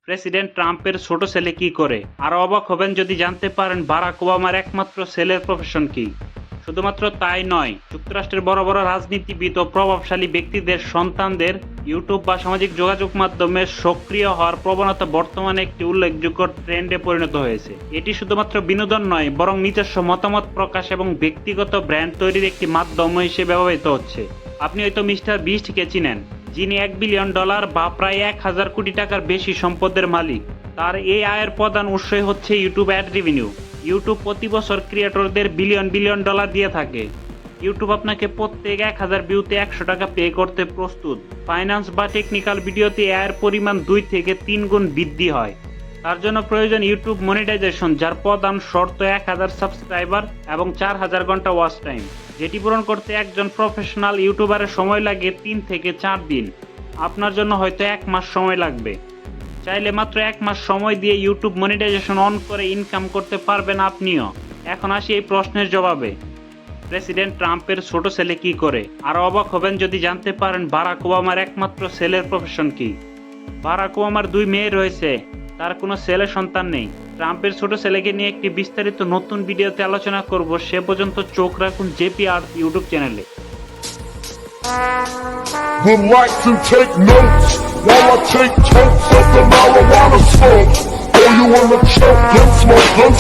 President ট্রাম্পের ছোট ছেলে কি করে? আরো অবাক হবেন যদি জানতে পারেন বারাক ওবামার একমাত্র ছেলের প্রফেশন কি। শুধুমাত্র তাই নয়, যুক্তরাষ্ট্রের বড় বড় রাজনীতিবিদ ও প্রভাবশালী ব্যক্তিদের সন্তানদের ইউটিউব বা সামাজিক যোগাযোগ মাধ্যমে সক্রিয় হওয়ার প্রবণতা বর্তমানে একটি উল্লেখযোগ্য ট্রেন্ডে পরিণত হয়েছে। এটি শুধুমাত্র বিনোদন নয়, বরং নিজস্ব মতামত প্রকাশ এবং ব্যক্তিগত ব্র্যান্ড তৈরির একটি মাধ্যম হিসেবে ব্যবহৃত হচ্ছে। আপনি হয়তো মিস্টার বিস্টকে চিনেন, যিনি $1 বিলিয়ন বা প্রায় 1000 কোটি টাকার বেশি সম্পদের মালিক। তার এই আয়ের প্রধান উৎসই হচ্ছে ইউটিউব অ্যাড রেভিনিউ। ইউটিউব প্রতি বছর ক্রিয়েটরদের বিলিয়ন বিলিয়ন ডলার দিয়ে থাকে। ইউটিউব আপনাকে প্রত্যেক 1000 ভিউতে 100 টাকা পে করতে প্রস্তুত। ফাইন্যান্স বা টেকনিক্যাল ভিডিওতে আয়ের পরিমাণ 2 থেকে 3 গুণ বৃদ্ধি হয়। তার জন্য প্রয়োজন ইউটিউব মনিটাইজেশন, যার প্রধান শর্ত 1000 সাবস্ক্রাইবার এবং 4000 ঘন্টা ওয়াচ টাইম, যেটি পূরণ করতে একজন প্রফেশনাল ইউটিউবারের সময় লাগে 3 থেকে 4 দিন। আপনার জন্য হয়তো 1 মাস সময় লাগবে। চাইলে মাত্র 1 মাস সময় দিয়ে ইউটিউব মনিটাইজেশন অন করে ইনকাম করতে পারবেন আপনিও। এখন আসি এই প্রশ্নের জবাবে, প্রেসিডেন্ট ট্রাম্পের ছোট ছেলে কি করে? আরো অবাক হবেন যদি জানতে পারেন বারাক ওবামার একমাত্র ছেলের প্রফেশন কি। বারাক ওবামার 2 মেয়ে রয়েছে, তার কোনো ছেলে সন্তান নেই। ট্রাম্পের ছোট ছেলেকে নিয়ে একটি বিস্তারিত নতুন ভিডিওতে আলোচনা করব। সে পর্যন্ত চোখ রাখুন জেপি আর্থ ইউটিউব চ্যানেলে। Would like to take notes while I take totes of the marijuana smoke. Or you wanna choke, gun smoke, gun